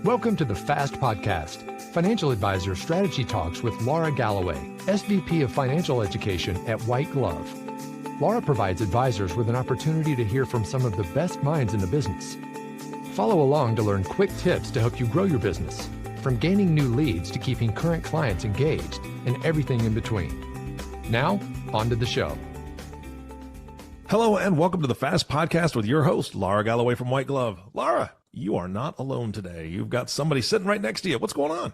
Welcome to the FAST Podcast, Financial Advisor Strategy Talks with Laura Galloway, SVP of Financial Education at White Glove. Laura provides advisors with an opportunity to hear from some of the best minds in the business. Follow along to learn quick tips to help you grow your business, from gaining new leads to keeping current clients engaged, and everything in between. Now, on to the show. Hello and welcome to the FAST Podcast with your host, Laura Galloway from White Glove. Laura, you are not alone today. You've got somebody sitting right next to you. What's going on?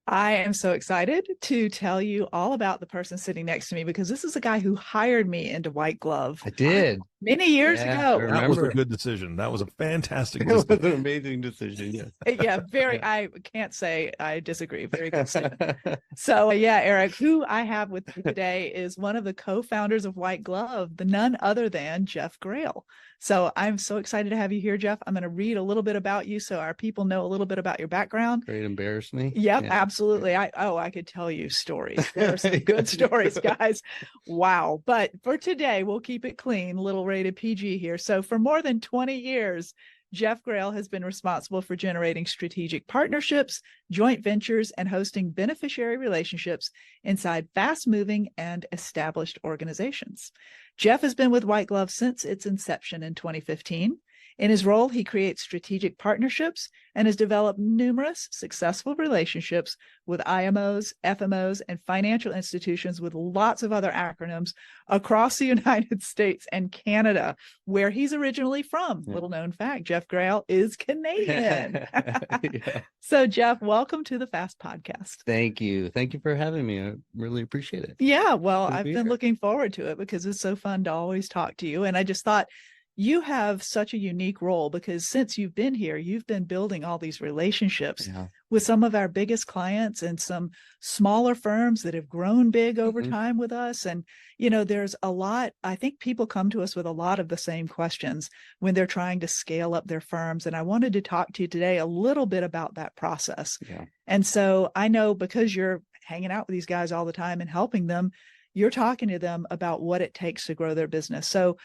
I am so excited to tell you all about the person sitting next to me because this is a guy who hired me into White Glove. I did. Many years ago. That was a good decision. That was a fantastic It was decision. an amazing decision. Yes. Yeah, I can't say I disagree. Very good statement. So Eric, who I have with me today is one of the co-founders of White Glove, the none other than Jeff Grail. So I'm so excited to have you here, Jeff. I'm going to read a little bit about you so our people know a little bit about your background. Great, embarrass me. Yep, yeah. Absolutely. I could tell you stories. There are some good stories, guys. Wow. But for today, we'll keep it clean, little rated PG here. So for more than 20 years, Jeff Grail has been responsible for generating strategic partnerships, joint ventures, and hosting beneficiary relationships inside fast-moving and established organizations. Jeff has been with White Glove since its inception in 2015. In his role, he creates strategic partnerships and has developed numerous successful relationships with IMOs, FMOs, and financial institutions with lots of other acronyms across the United States and Canada, where he's originally from. Yeah. Little known fact, Jeff Grail is Canadian. Yeah. So, Jeff, welcome to the FAST Podcast. Thank you. Thank you for having me. I really appreciate it. Yeah, well, I've been looking forward to it because it's so fun to always talk to you. And I just thought, you have such a unique role because since you've been here, you've been building all these relationships with some of our biggest clients and some smaller firms that have grown big over time with us. And, there's a lot, I think people come to us with a lot of the same questions when they're trying to scale up their firms. And I wanted to talk to you today a little bit about that process. Yeah. And so I know because you're hanging out with these guys all the time and helping them, you're talking to them about what it takes to grow their business. So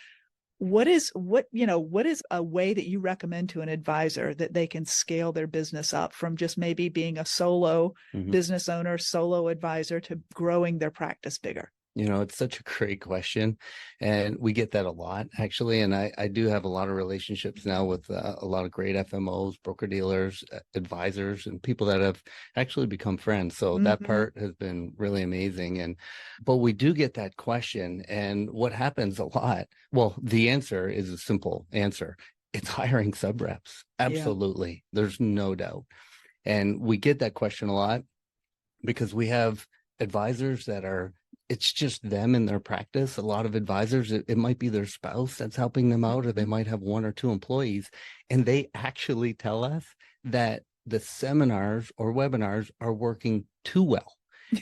what is a way that you recommend to an advisor that they can scale their business up from just maybe being a solo business owner, solo advisor to growing their practice bigger? It's such a great question. And we get that a lot, actually. And I do have a lot of relationships now with a lot of great FMOs, broker dealers, advisors, and people that have actually become friends. So that part has been really amazing. But we do get that question. And what happens a lot, well, the answer is a simple answer. It's hiring sub reps. Absolutely. Yeah. There's no doubt. And we get that question a lot because we have advisors that it's just them in their practice. A lot of advisors, it might be their spouse that's helping them out, or they might have one or two employees. And they actually tell us that the seminars or webinars are working too well.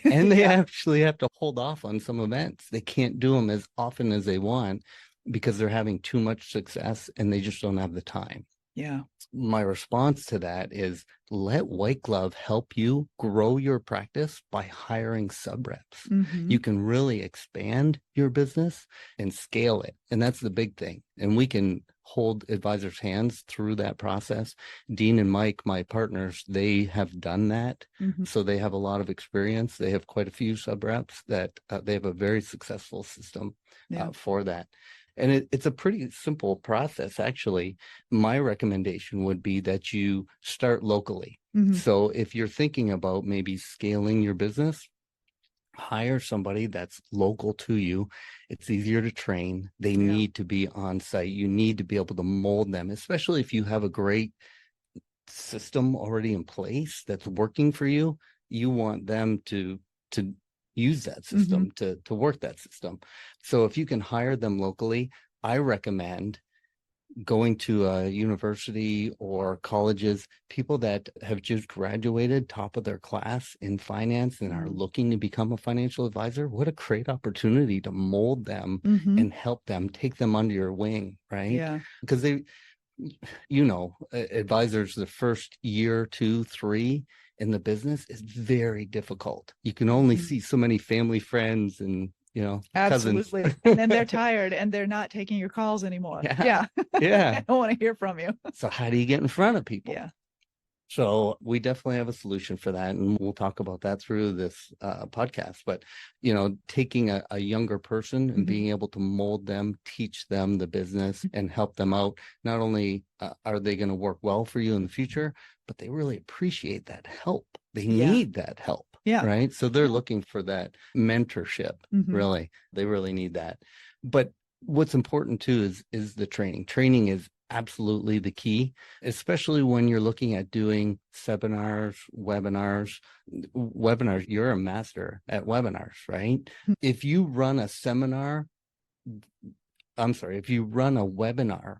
And they actually have to hold off on some events. They can't do them as often as they want because they're having too much success and they just don't have the time. Yeah. My response to that is let White Glove help you grow your practice by hiring sub reps. You can really expand your business and scale it. And that's the big thing. And we can hold advisors' hands through that process. Dean and Mike, my partners, they have done that. So they have a lot of experience. They have quite a few sub reps that they have a very successful system for that. And it's a pretty simple process, actually. My recommendation would be that you start locally. So if you're thinking about maybe scaling your business, hire somebody that's local to you. It's easier to train. They need to be on site. You need to be able to mold them, especially if you have a great system already in place that's working for you. You want them to use that system, to work that system. So if you can hire them locally, I recommend going to a university or colleges, people that have just graduated top of their class in finance and are looking to become a financial advisor. What a great opportunity to mold them and help them, take them under your wing, right? Yeah. Because advisors, the first year, 2, 3, in the business is very difficult. You can only see so many family, friends, and absolutely cousins. And then they're tired and they're not taking your calls anymore. Yeah. I don't want to hear from you. So how do you get in front of people? So we definitely have a solution for that, and we'll talk about that through this podcast. But, taking a younger person and being able to mold them, teach them the business, and help them out. Not only are they going to work well for you in the future, but they really appreciate that help. They need that help. Yeah. Right. So they're looking for that mentorship. Really, they really need that. But what's important too is the training. Training is absolutely the key, especially when you're looking at doing seminars, webinars. You're a master at webinars, right? If you run a webinar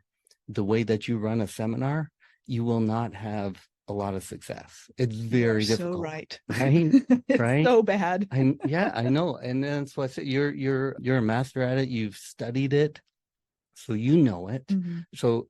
the way that you run a seminar, you will not have a lot of success. It's very difficult. So right. Right? It's right? so bad. I know. And that's why I said you're a master at it. You've studied it, so you know it. So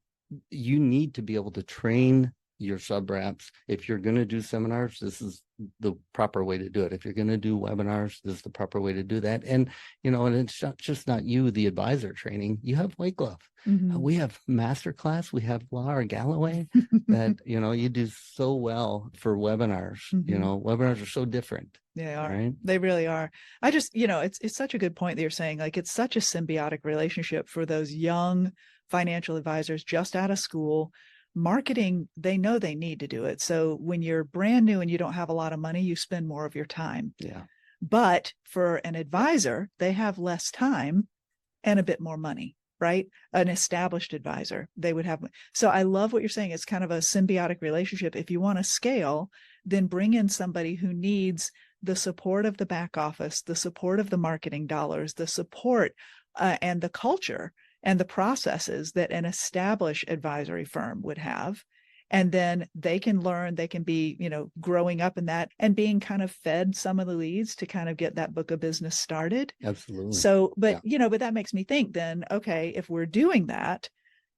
you need to be able to train your sub reps. If you're going to do seminars, this is the proper way to do it. If you're going to do webinars, this is the proper way to do that. And, and it's not you, the advisor training. You have White Glove. We have Masterclass. We have Laura Galloway that, you do so well for webinars. Webinars are so different. They are. Right? They really are. I just, it's such a good point that you're saying, like, it's such a symbiotic relationship for those young financial advisors just out of school. Marketing, they know they need to do it. So when you're brand new and you don't have a lot of money, you spend more of your time. Yeah. But for an advisor, they have less time and a bit more money, right? An established advisor, they would have. So I love what you're saying. It's kind of a symbiotic relationship. If you want to scale, then bring in somebody who needs the support of the back office, the support of the marketing dollars, the support and the culture and the processes that an established advisory firm would have. And then they can learn, they can be, growing up in that and being kind of fed some of the leads to kind of get that book of business started. Absolutely. So, but, but that makes me think then, okay, if we're doing that,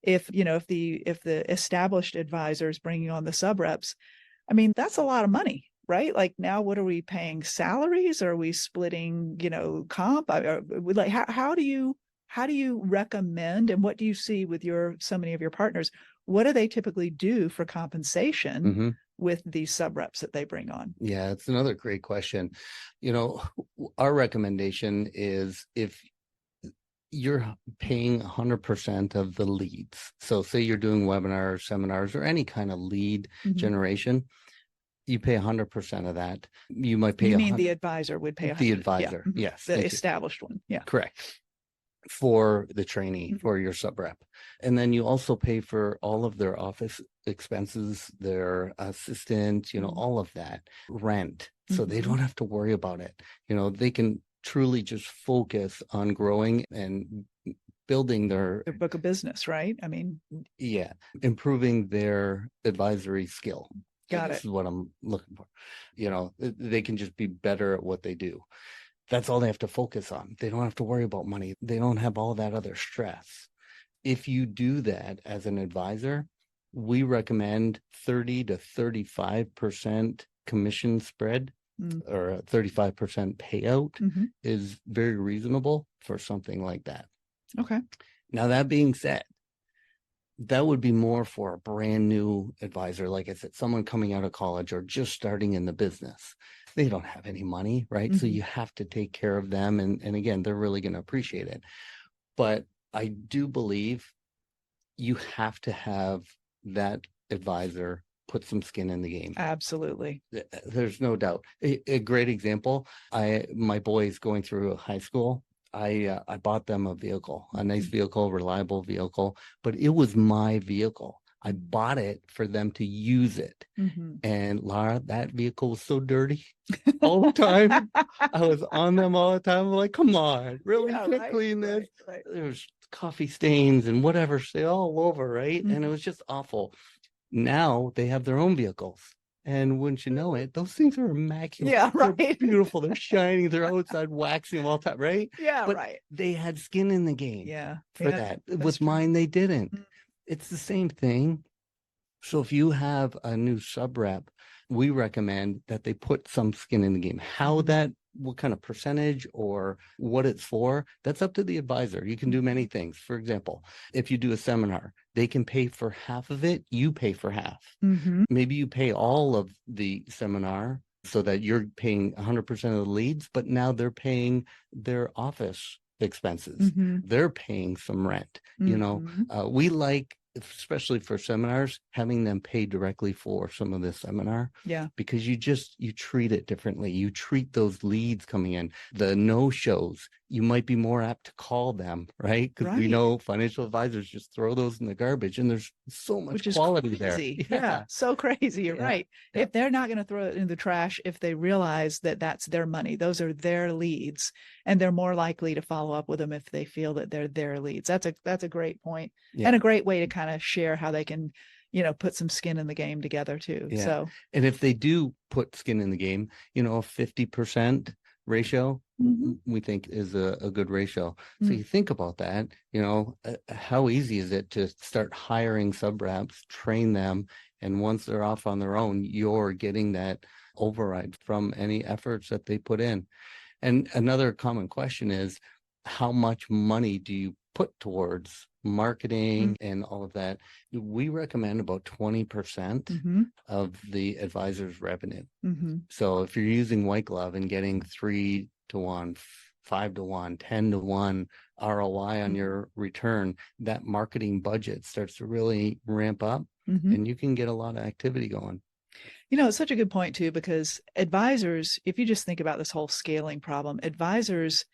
if the established advisor is bringing on the sub reps, I mean, that's a lot of money, right? Like now, what are we paying salaries? Are we splitting, comp? Like, how do you recommend, and what do you see with so many of your partners? What do they typically do for compensation with these sub reps that they bring on? Yeah, it's another great question. Our recommendation is if you're paying 100% of the leads. So say you're doing webinars, seminars, or any kind of lead generation, you pay 100% of that. You might pay. You mean the advisor would pay 100%? The advisor, yes. The established one, yeah. Correct. For the trainee, for your sub rep. And then you also pay for all of their office expenses, their assistant, all of that, rent. So they don't have to worry about it. They can truly just focus on growing and building their book of business, right? I mean, yeah, improving their advisory skill. Got it. This is what I'm looking for. They can just be better at what they do. That's all they have to focus on. They don't have to worry about money. They don't have all that other stress. If you do that as an advisor, we recommend 30 to 35% commission spread or a 35% payout is very reasonable for something like that. Okay. Now, that being said, that would be more for a brand new advisor. Like I said, someone coming out of college or just starting in the business. They don't have any money, right? So you have to take care of them. And again, they're really going to appreciate it. But I do believe you have to have that advisor put some skin in the game. Absolutely. There's no doubt. A great example, my boy is going through high school. I bought them a vehicle, a nice vehicle, reliable vehicle, but it was my vehicle. I bought it for them to use it. And Laura, that vehicle was so dirty all the time. I was on them all the time. I'm like, come on, really? You can't clean this. Right. There's coffee stains and whatever, stay all over, right? And it was just awful. Now they have their own vehicles. And wouldn't you know it, those things are immaculate. Yeah, right. They're beautiful. They're shining. They're outside waxing them all the time, right? Yeah, but right. They had skin in the game. Yeah. For that. With mine, they didn't. It's the same thing. So if you have a new sub rep, we recommend that they put some skin in the game. How that what kind of percentage or what it's for, that's up to the advisor. You can do many things. For example, if you do a seminar, they can pay for half of it, you pay for half. Maybe you pay all of the seminar so that you're paying 100% of the leads, but now they're paying their office expenses. They're paying some rent. We like, especially for seminars, having them pay directly for some of this seminar. Because you treat it differently. You treat those leads coming in, the no-shows, you might be more apt to call them, right? Because we know financial advisors just throw those in the garbage, and there's so much quality there. Yeah, so crazy. You're right. If they're not going to throw it in the trash, if they realize that that's their money, those are their leads, and they're more likely to follow up with them if they feel that they're their leads. That's a great point, and a great way to kind of share how they can, put some skin in the game together too. So, and if they do put skin in the game, a 50% ratio, we think is a good ratio. So you think about that, how easy is it to start hiring sub reps, train them, and once they're off on their own, you're getting that override from any efforts that they put in. And another common question is, how much money do you put towards marketing and all of that? We recommend about 20% of the advisor's revenue. So if you're using White Glove and getting 3-to-1, 5-to-1, 10-to-1 ROI on your return, that marketing budget starts to really ramp up, and you can get a lot of activity going. It's such a good point too, because advisors, if you just think about this whole scaling problem, advisors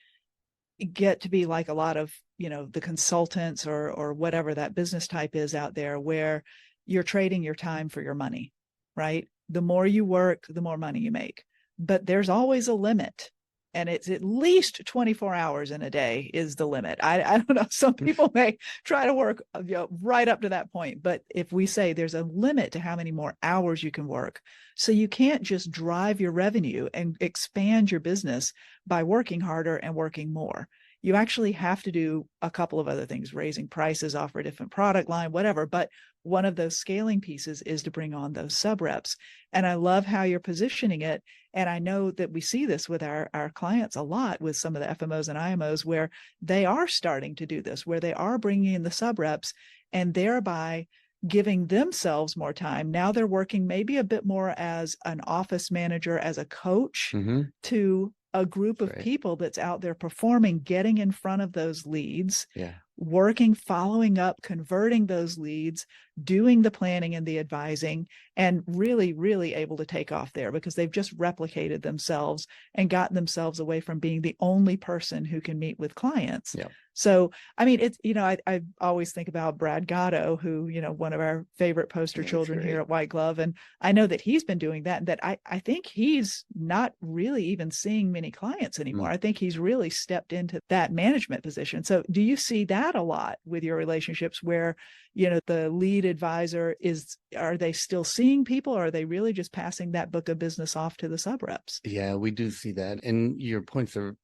get to be like a lot of, the consultants or whatever that business type is out there, where you're trading your time for your money, right? The more you work, the more money you make, but there's always a limit. And it's at least 24 hours in a day is the limit. I don't know. Some people may try to work right up to that point. But if we say there's a limit to how many more hours you can work, so you can't just drive your revenue and expand your business by working harder and working more. You actually have to do a couple of other things, raising prices, offer a different product line, whatever. But one of those scaling pieces is to bring on those sub reps. And I love how you're positioning it. And I know that we see this with our clients a lot with some of the FMOs and IMOs, where they are starting to do this, where they are bringing in the sub reps and thereby giving themselves more time. Now they're working maybe a bit more as an office manager, as a coach to a group of people that's out there performing, getting in front of those leads, working, following up, converting those leads, doing the planning and the advising, and really, really able to take off there because they've just replicated themselves and gotten themselves away from being the only person who can meet with clients. So, I mean, it's, I always think about Brad Gatto, who, one of our favorite poster children here at White Glove. And I know that he's been doing that, and that I think he's not really even seeing many clients anymore. I think he's really stepped into that management position. So do you see that a lot with your relationships where, the lead advisor are they still seeing people, or are they really just passing that book of business off to the sub reps? Yeah, we do see that. And your points are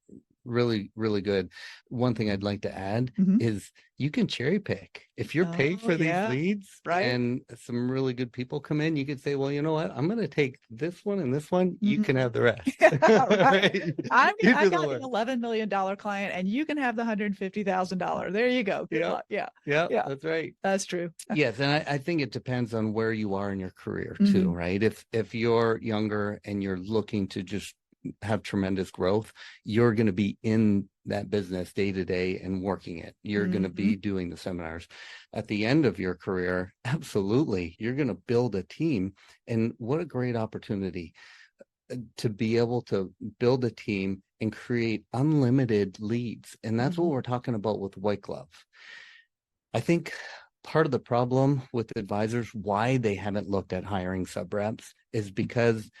really, really good. One thing I'd like to add is you can cherry pick. If you're paid for these leads and some really good people come in, you could say, well, you know what? I'm going to take this one and this one. You can have the rest. I got an $11 million client and you can have the $150,000. There you go. Good luck. Yeah, that's right. That's true. Yes. And I think it depends on where you are in your career too, right? If you're younger and you're looking to just have tremendous growth, you're going to be in that business day to day and working it. You're going to be doing the seminars. At the end of your career, absolutely, you're going to build a team. And what a great opportunity to be able to build a team and create unlimited leads. And that's what we're talking about with White Glove. I think part of the problem with advisors, why they haven't looked at hiring sub reps, is because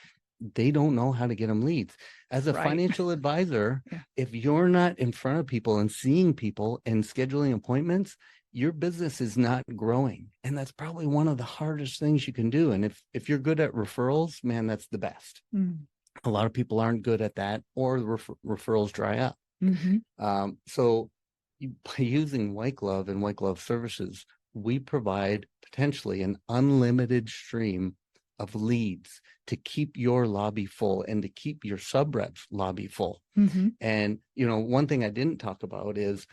they don't know how to get them leads. As a financial advisor, if you're not in front of people and seeing people and scheduling appointments, your business is not growing. And that's probably one of the hardest things you can do. And if you're good at referrals, man, that's the best. A lot of people aren't good at that, or the referrals dry up. So by using White Glove and White Glove services, we provide potentially an unlimited stream of leads to keep your lobby full and to keep your sub reps lobby full. And, one thing I didn't talk about is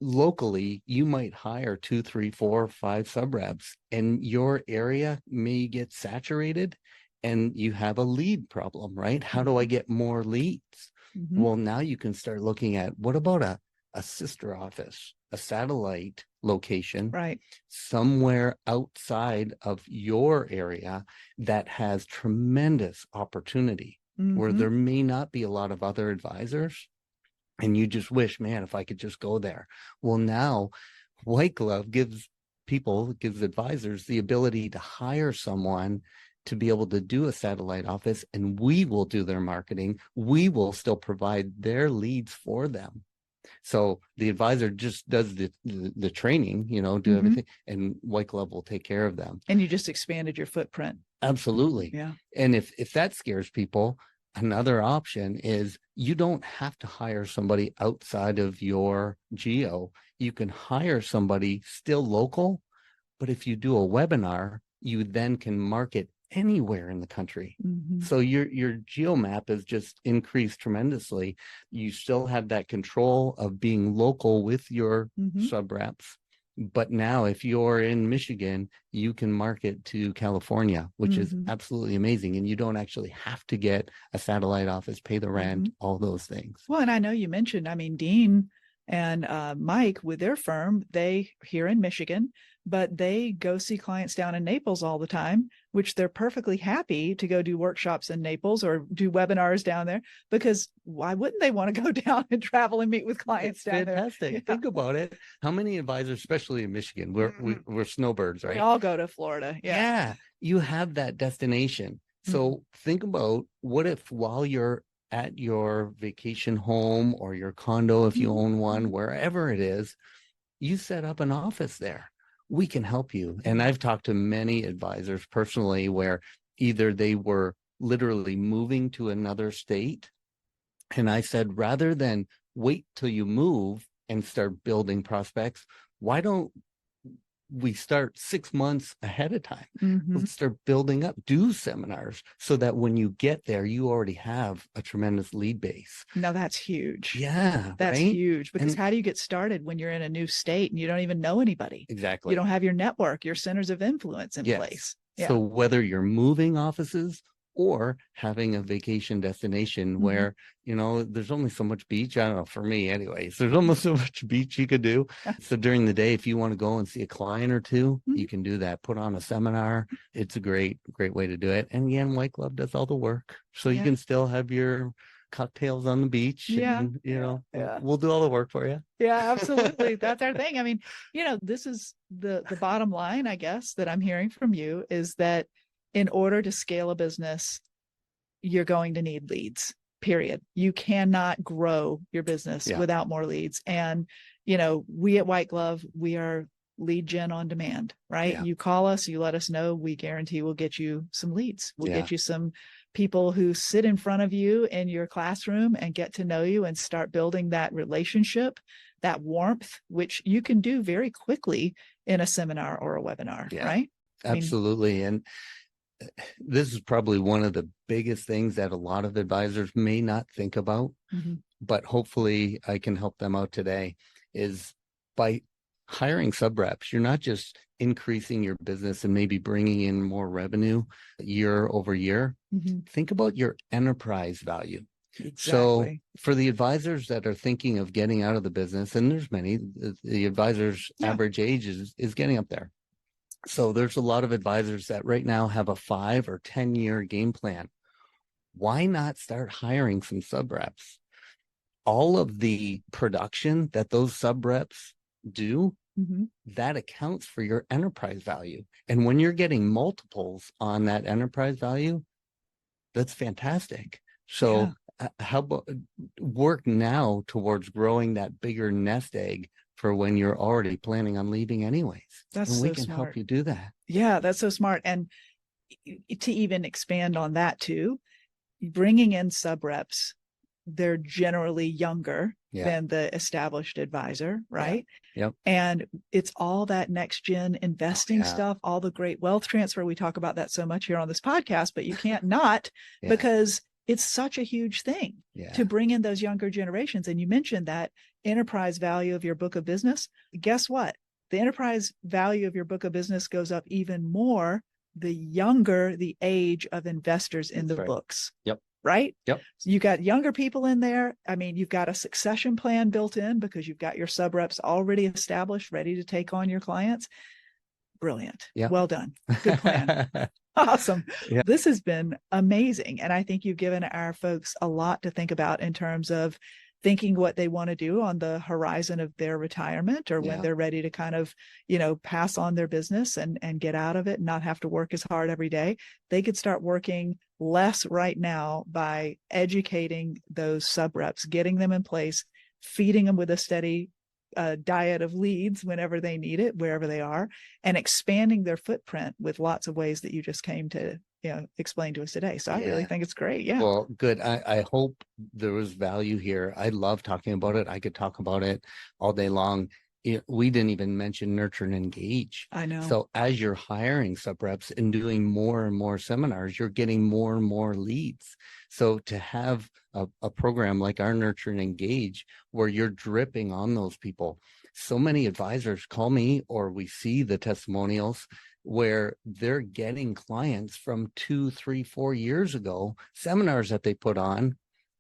locally, you might hire 2, 3, 4, 5 sub reps, and your area may get saturated and you have a lead problem, right? How do I get more leads? Well, now you can start looking at, what about a sister office, a satellite location, right, somewhere outside of your area that has tremendous opportunity, where there may not be a lot of other advisors, and you just wish, man, if I could just go there. Well, now White Glove gives advisors the ability to hire someone to be able to do a satellite office, and we will do their marketing. We will still provide their leads for them. So the advisor just does the training, do everything, and White Glove will take care of them. And you just expanded your footprint. Absolutely. Yeah. And if that scares people, another option is you don't have to hire somebody outside of your geo. You can hire somebody still local, but if you do a webinar, you then can market anywhere in the country. So your geo map is just increased tremendously. You still have that control of being local with your sub reps. But now if you're in Michigan, you can market to California, which is absolutely amazing. And you don't actually have to get a satellite office, pay the rent, all those things. Well, and I know you mentioned, Dean and Mike with their firm, they here in Michigan, but they go see clients down in Naples all the time, which they're perfectly happy to go do workshops in Naples or do webinars down there, because why wouldn't they want to go down and travel and meet with clients down there? Fantastic. Yeah. Think about it. How many advisors, especially in Michigan, we're snowbirds, right? We all go to Florida. Yeah. You have that destination. So think about, what if while you're at your vacation home or your condo, if you own one, wherever it is, you set up an office there. We can help you. And I've talked to many advisors personally where either they were literally moving to another state, and I said, rather than wait till you move and start building prospects, why don't we start 6 months ahead of time? Let's start building up, do seminars, so that when you get there, you already have a tremendous lead base. Now that's huge. Yeah, that's huge, because how do you get started when you're in a new state and you don't even know anybody? Exactly. You don't have your network, your centers of influence in place. Yeah. So whether you're moving offices or having a vacation destination where, there's only so much beach. I don't know, for me anyways, there's almost so much beach you could do. So during the day, if you want to go and see a client or two, you can do that. Put on a seminar. It's a great way to do it. And again, White Glove does all the work. So you can still have your cocktails on the beach. And, we'll do all the work for you. Yeah, absolutely. That's our thing. This is the bottom line, I guess, that I'm hearing from you, is that in order to scale a business, you're going to need leads, period. You cannot grow your business without more leads. And, we at White Glove, we are lead gen on demand, right? Yeah. You call us, you let us know, we guarantee we'll get you some leads. We'll get you some people who sit in front of you in your classroom and get to know you and start building that relationship, that warmth, which you can do very quickly in a seminar or a webinar, right? Absolutely. And this is probably one of the biggest things that a lot of advisors may not think about, but hopefully I can help them out today, is by hiring sub reps, you're not just increasing your business and maybe bringing in more revenue year over year. Think about your enterprise value. Exactly. So for the advisors that are thinking of getting out of the business, and there's many, the advisors' average age is getting up there. So there's a lot of advisors that right now have a 5 or 10 year game plan. Why not start hiring some sub reps? All of the production that those sub reps do, that accounts for your enterprise value. And when you're getting multiples on that enterprise value, that's fantastic. So how about work now towards growing that bigger nest egg for when you're already planning on leaving anyways. And we can help you do that. Yeah, that's so smart. And to even expand on that too, bringing in sub reps they're generally younger than the established advisor, right? Yep. And it's all that next gen investing stuff, all the great wealth transfer. We talk about that so much here on this podcast, but you can't not because it's such a huge thing to bring in those younger generations. And you mentioned that enterprise value of your book of business. Guess what? The enterprise value of your book of business goes up even more the younger the age of investors in the books. Yep. Right? Yep. So you got younger people in there. I mean, you've got a succession plan built in because you've got your sub reps already established, ready to take on your clients. Brilliant. Yeah. Well done. Good plan. Awesome. Yeah. This has been amazing. And I think you've given our folks a lot to think about in terms of thinking what they want to do on the horizon of their retirement or when they're ready to kind of, pass on their business and get out of it and not have to work as hard every day. They could start working less right now by educating those sub reps, getting them in place, feeding them with a steady diet of leads whenever they need it, wherever they are, and expanding their footprint with lots of ways that you just came to explain to us today. So I really think it's great. Yeah. Well, good. I hope there was value here. I love talking about it. I could talk about it all day long. We didn't even mention nurture and engage. I know. So as you're hiring sub reps and doing more and more seminars, you're getting more and more leads. So to have a program like our nurture and engage, where you're dripping on those people, so many advisors call me, or we see the testimonials where they're getting clients from 2, 3, 4 years ago, seminars that they put on,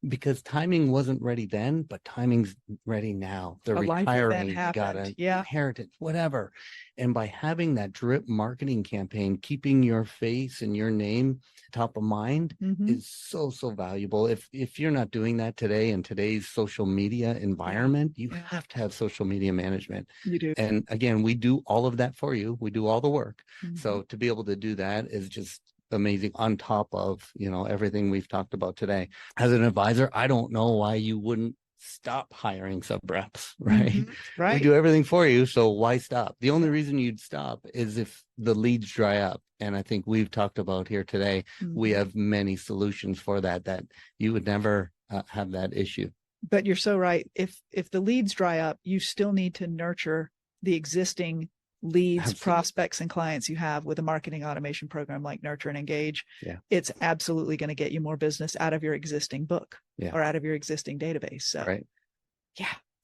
because timing wasn't ready then, but timing's ready now. They're retiring, got an inheritance, whatever. And by having that drip marketing campaign, keeping your face and your name top of mind is so valuable. If you're not doing that today in today's social media environment, you have to have social media management. You do. And again, we do all of that for you. We do all the work. So to be able to do that is just amazing, on top of everything we've talked about today. As an advisor, I don't know why you wouldn't stop hiring sub reps, right? Right. We do everything for you, so why stop? The only reason you'd stop is if the leads dry up. And I think we've talked about here today, we have many solutions for that you would never have that issue. But you're so right. If the leads dry up, you still need to nurture the existing leads, prospects, and clients you have with a marketing automation program like Nurture and Engage. It's absolutely going to get you more business out of your existing book or out of your existing database. So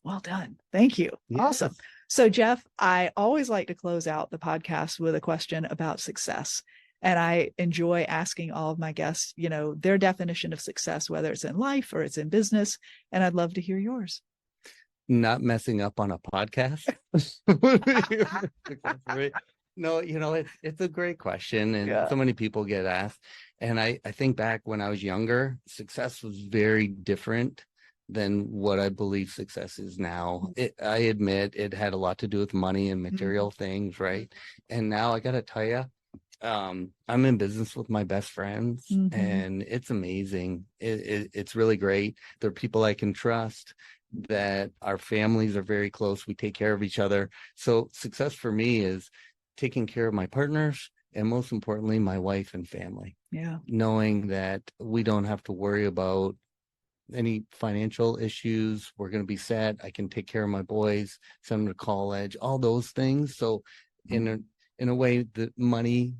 well done. Thank you. Awesome. So Jeff, I always like to close out the podcast with a question about success. And I enjoy asking all of my guests, their definition of success, whether it's in life or it's in business. And I'd love to hear yours. Not messing up on a podcast. No, it's a great question, and so many people get asked. And I think back when I was younger, success was very different than what I believe success is now. I admit it had a lot to do with money and material things, right? And now I got to tell you, I'm in business with my best friends, and it's amazing. It's really great. There are people I can trust, that our families are very close. We take care of each other. So success for me is taking care of my partners, and most importantly, my wife and family. Knowing that we don't have to worry about any financial issues. We're going to be set. I can take care of my boys, send them to college, all those things. So in a way, the money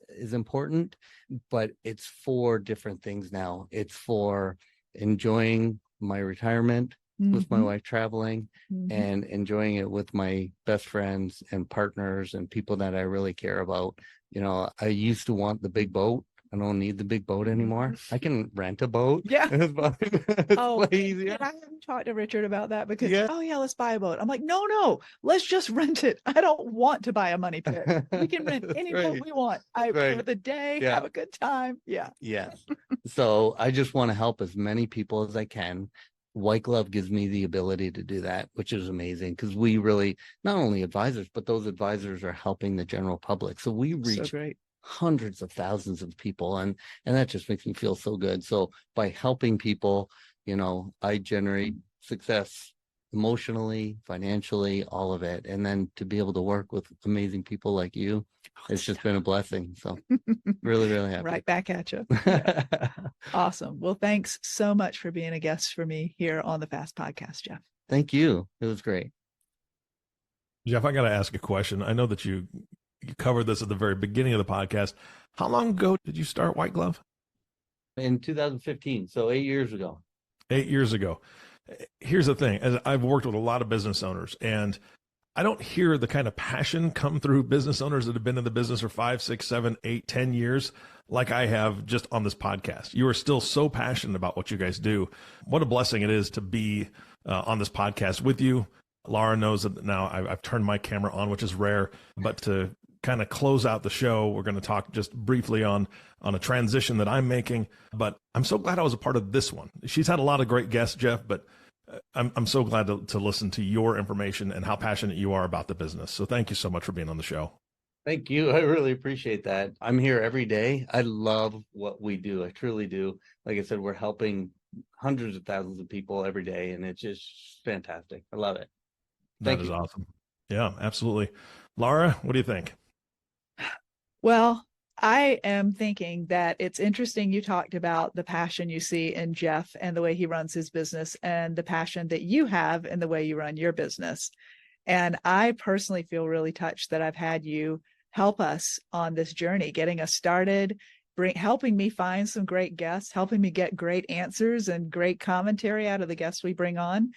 is important, but it's for different things now. It's for enjoying my retirement with my wife, traveling and enjoying it with my best friends and partners and people that I really care about. I used to want the big boat. I don't need the big boat anymore. I can rent a boat. It's way easier. I haven't talked to Richard about that because, let's buy a boat. I'm like, no, let's just rent it. I don't want to buy a money pit. We can rent any boat we want. For the day, have a good time. So I just want to help as many people as I can. White Glove gives me the ability to do that, which is amazing, because we really, not only advisors, but those advisors are helping the general public. So we reach hundreds of thousands of people, and that just makes me feel so good. So by helping people, I generate success emotionally, financially, all of it. And then to be able to work with amazing people like you, it's just been a blessing. So really, really happy. Right back at you. Yeah. Awesome. Well, thanks so much for being a guest for me here on the Fast Podcast, Jeff. Thank you. It was great. Jeff, I got to ask a question. I know that you covered this at the very beginning of the podcast. How long ago did you start White Glove? In 2015, so 8 years ago. 8 years ago. Here's the thing. As I've worked with a lot of business owners, and I don't hear the kind of passion come through business owners that have been in the business for 5, 6, 7, 8, 10 years like I have just on this podcast. You are still so passionate about what you guys do. What a blessing it is to be on this podcast with you. Laura knows that now I've turned my camera on, which is rare, but to kind of close out the show, we're going to talk just briefly on a transition that I'm making, but I'm so glad I was a part of this one. She's had a lot of great guests, Jeff, but I'm so glad to listen to your information and how passionate you are about the business. So thank you so much for being on the show. Thank you. I really appreciate that. I'm here every day. I love what we do. I truly do. Like I said, we're helping hundreds of thousands of people every day, and it's just fantastic. I love it. That is awesome. Yeah, absolutely. Laura, what do you think? Well, I am thinking that it's interesting you talked about the passion you see in Jeff and the way he runs his business and the passion that you have in the way you run your business. And I personally feel really touched that I've had you help us on this journey, getting us started, helping me find some great guests, helping me get great answers and great commentary out of the guests we bring on.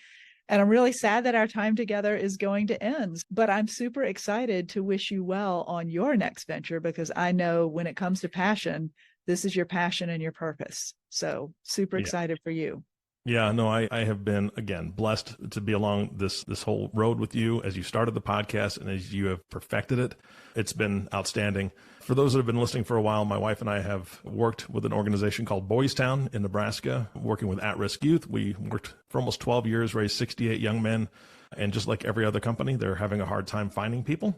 And I'm really sad that our time together is going to end, but I'm super excited to wish you well on your next venture, because I know when it comes to passion, this is your passion and your purpose. So super excited for you. Yeah, no, I have been, again, blessed to be along this whole road with you as you started the podcast and as you have perfected it. It's been outstanding. For those that have been listening for a while, my wife and I have worked with an organization called Boys Town in Nebraska, working with at-risk youth. We worked for almost 12 years, raised 68 young men. And just like every other company, they're having a hard time finding people.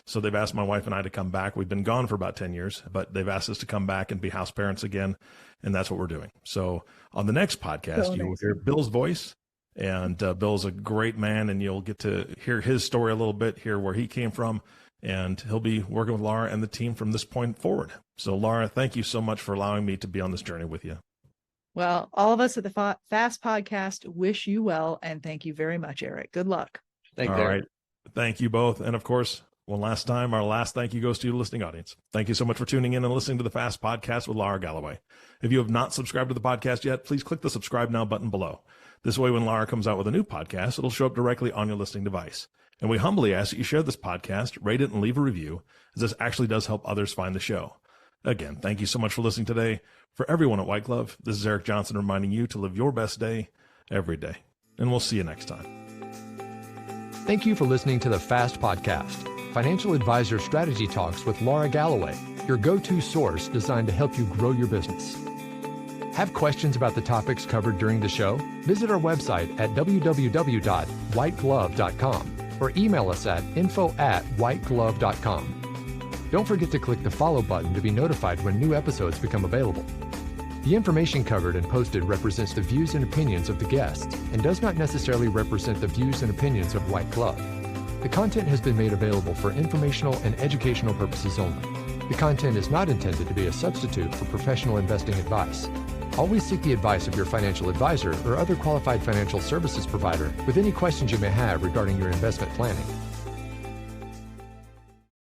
So they've asked my wife and I to come back. We've been gone for about 10 years, but they've asked us to come back and be house parents again. And that's what we're doing. So on the next podcast, you will hear Bill's voice. And Bill's a great man, and you'll get to hear his story a little bit, hear where he came from. And he'll be working with Laura and the team from this point forward. So Laura, thank you so much for allowing me to be on this journey with you. Well, all of us at the Fast Podcast wish you well. And thank you very much, Eric. Good luck. All right. Thank you both. And of course, one last time, our last thank you goes to you, listening audience. Thank you so much for tuning in and listening to the Fast Podcast with Laura Galloway. If you have not subscribed to the podcast yet, please click the subscribe now button below. This way, when Laura comes out with a new podcast, it'll show up directly on your listening device. And we humbly ask that you share this podcast, rate it, and leave a review, as this actually does help others find the show. Again, thank you so much for listening today. For everyone at White Glove, this is Eric Johnson reminding you to live your best day every day. And we'll see you next time. Thank you for listening to the Fast Podcast, Financial Advisor Strategy Talks with Laura Galloway, your go-to source designed to help you grow your business. Have questions about the topics covered during the show? Visit our website at www.whiteglove.com or email us at info@whiteglove.com. Don't forget to click the follow button to be notified when new episodes become available. The information covered and posted represents the views and opinions of the guests and does not necessarily represent the views and opinions of White Glove. The content has been made available for informational and educational purposes only. The content is not intended to be a substitute for professional investing advice. Always seek the advice of your financial advisor or other qualified financial services provider with any questions you may have regarding your investment planning.